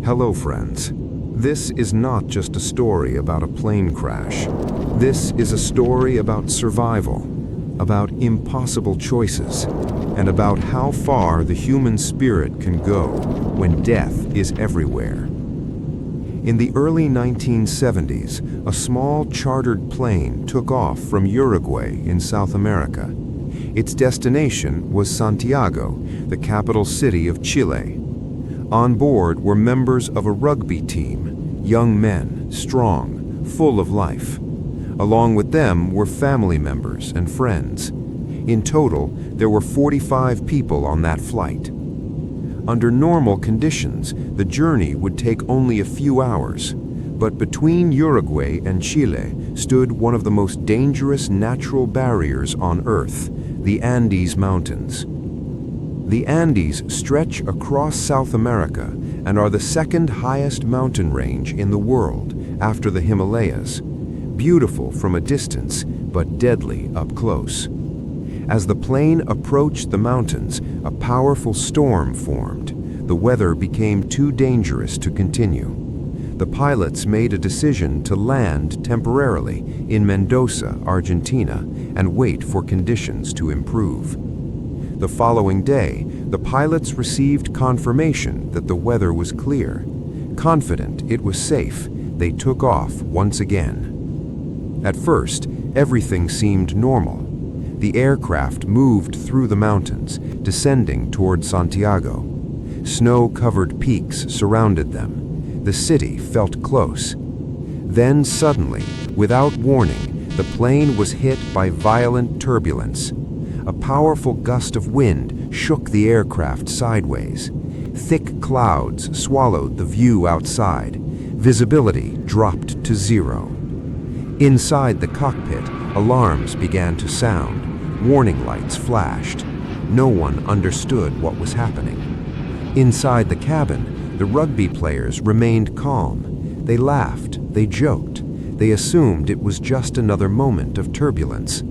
Hello, friends. This is not just a story about a plane crash. This is a story about survival, about impossible choices, and about how far the human spirit can go when death is everywhere. In the early 1970s, a small chartered plane took off from Uruguay in South America. Its destination was Santiago, the capital city of Chile. On board were members of a rugby team, young men, strong, full of life. Along with them were family members and friends. In total, there were 45 people on that flight. Under normal conditions, the journey would take only a few hours, but between Uruguay and Chile stood one of the most dangerous natural barriers on Earth, the Andes Mountains. The Andes stretch across South America and are the second highest mountain range in the world after the Himalayas, beautiful from a distance but deadly up close. As the plane approached the mountains, a powerful storm formed. The weather became too dangerous to continue. The pilots made a decision to land temporarily in Mendoza, Argentina, and wait for conditions to improve. The following day, the pilots received confirmation that the weather was clear. Confident it was safe, they took off once again. At first, everything seemed normal. The aircraft moved through the mountains, descending toward Santiago. Snow-covered peaks surrounded them. The city felt close. Then suddenly, without warning, the plane was hit by violent turbulence. A powerful gust of wind shook the aircraft sideways. Thick clouds swallowed the view outside. Visibility dropped to zero. Inside the cockpit, alarms began to sound. Warning lights flashed. No one understood what was happening. Inside the cabin, the rugby players remained calm. They laughed, they joked. They assumed it was just another moment of turbulence.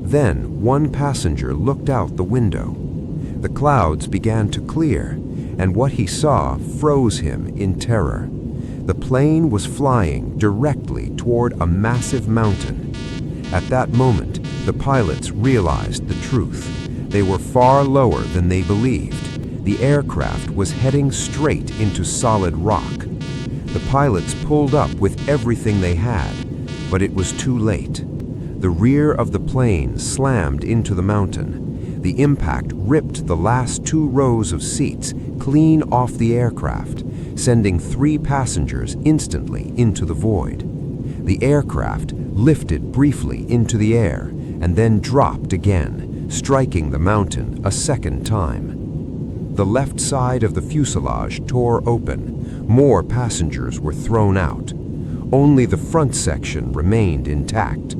Then one passenger looked out the window. The clouds began to clear, and what he saw froze him in terror. The plane was flying directly toward a massive mountain. At that moment, the pilots realized the truth. They were far lower than they believed. The aircraft was heading straight into solid rock. The pilots pulled up with everything they had, but it was too late. The rear of the plane slammed into the mountain. The impact ripped the last 2 rows of seats clean off the aircraft, sending 3 passengers instantly into the void. The aircraft lifted briefly into the air and then dropped again, striking the mountain a second time. The left side of the fuselage tore open. More passengers were thrown out. Only the front section remained intact.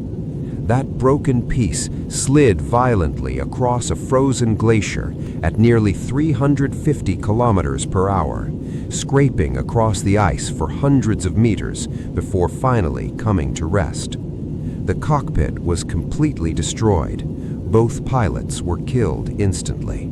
That broken piece slid violently across a frozen glacier at nearly 350 kilometers per hour, scraping across the ice for hundreds of meters before finally coming to rest. The cockpit was completely destroyed. Both pilots were killed instantly.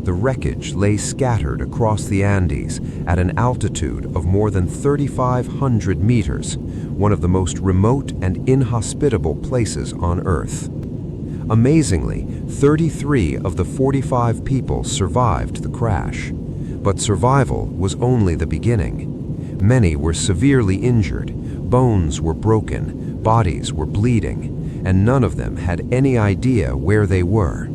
The wreckage lay scattered across the Andes at an altitude of more than 3,500 meters, one of the most remote and inhospitable places on Earth. Amazingly, 33 of the 45 people survived the crash. But survival was only the beginning. Many were severely injured, bones were broken, bodies were bleeding, and none of them had any idea where they were.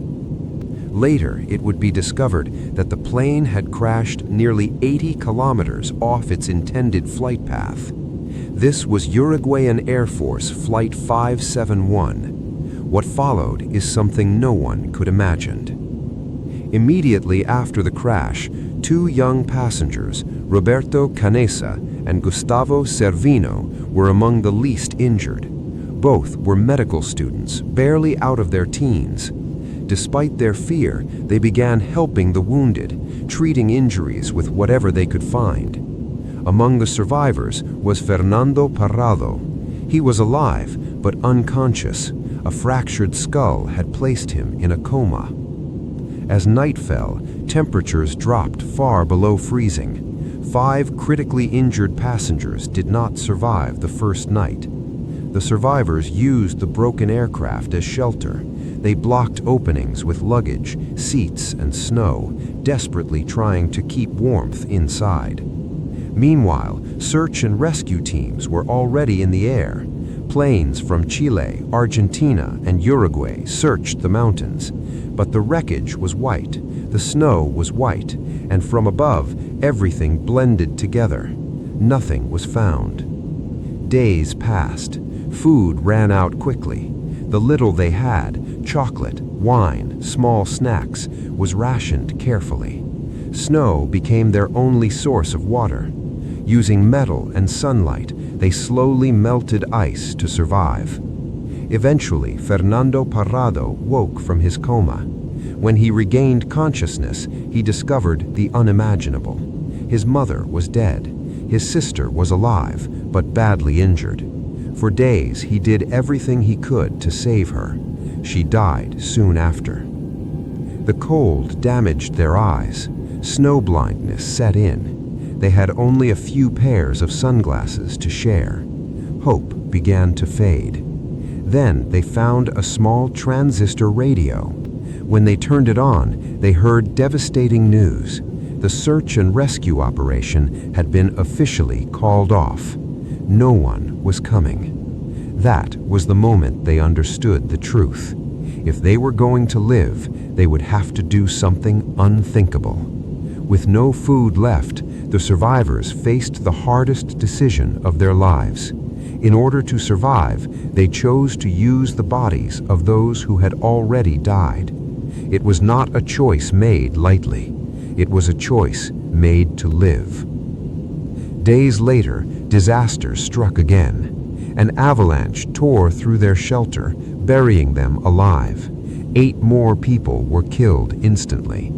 Later, it would be discovered that the plane had crashed nearly 80 kilometers off its intended flight path. This was Uruguayan Air Force Flight 571. What followed is something no one could imagine. Immediately after the crash, 2 young passengers, Roberto Canessa and Gustavo Servino, were among the least injured. Both were medical students, barely out of their teens. Despite their fear, they began helping the wounded, treating injuries with whatever they could find. Among the survivors was Fernando Parrado. He was alive, but unconscious. A fractured skull had placed him in a coma. As night fell, temperatures dropped far below freezing. 5 critically injured passengers did not survive the first night. The survivors used the broken aircraft as shelter. They blocked openings with luggage, seats, and snow, desperately trying to keep warmth inside. Meanwhile, search and rescue teams were already in the air. Planes from Chile, Argentina, and Uruguay searched the mountains, but the wreckage was white, the snow was white, and from above, everything blended together. Nothing was found. Days passed. Food ran out quickly. The little they had, chocolate, wine, small snacks, was rationed carefully. Snow became their only source of water. Using metal and sunlight, they slowly melted ice to survive. Eventually, Fernando Parrado woke from his coma. When he regained consciousness, he discovered the unimaginable. His mother was dead. His sister was alive, but badly injured. For days, he did everything he could to save her. She died soon after. The cold damaged their eyes. Snow blindness set in. They had only a few pairs of sunglasses to share. Hope began to fade. Then they found a small transistor radio. When they turned it on, they heard devastating news. The search and rescue operation had been officially called off. No one was coming. That was the moment they understood the truth. If they were going to live, they would have to do something unthinkable. With no food left, the survivors faced the hardest decision of their lives. In order to survive, they chose to use the bodies of those who had already died. It was not a choice made lightly. It was a choice made to live. Days later, disaster struck again. An avalanche tore through their shelter, burying them alive. 8 more people were killed instantly.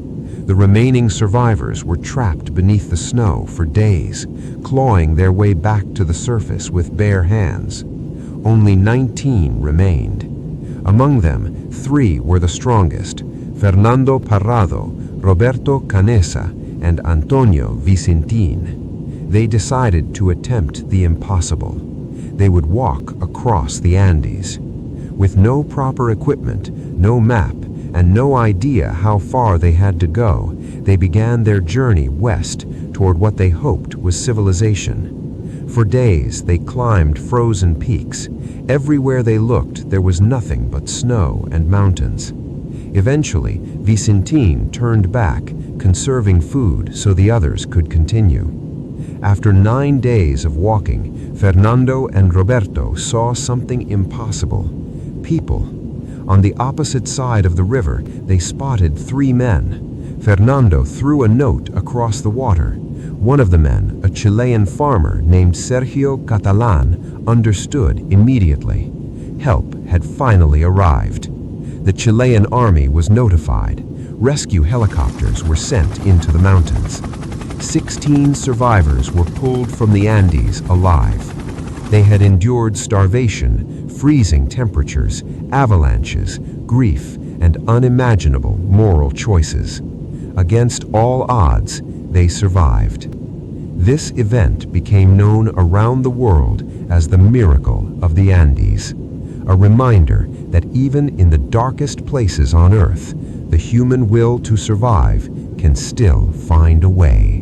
The remaining survivors were trapped beneath the snow for days, clawing their way back to the surface with bare hands. Only 19 remained. Among them, 3 were the strongest: Fernando Parrado, Roberto Canessa, and Antonio Vicentin. They decided to attempt the impossible. They would walk across the Andes. With no proper equipment, no map, and no idea how far they had to go, they began their journey west toward what they hoped was civilization. For days, they climbed frozen peaks. Everywhere they looked, there was nothing but snow and mountains. Eventually, Vicentin turned back, conserving food so the others could continue. After 9 days of walking, Fernando and Roberto saw something impossible. People. On the opposite side of the river, they spotted 3 men. Fernando threw a note across the water. One of the men, a Chilean farmer named Sergio Catalan, understood immediately. Help had finally arrived. The Chilean army was notified. Rescue helicopters were sent into the mountains. 16 survivors were pulled from the Andes alive. They had endured starvation, freezing temperatures, avalanches, grief, and unimaginable moral choices. Against all odds, they survived. This event became known around the world as the Miracle of the Andes, a reminder that even in the darkest places on Earth, the human will to survive can still find a way.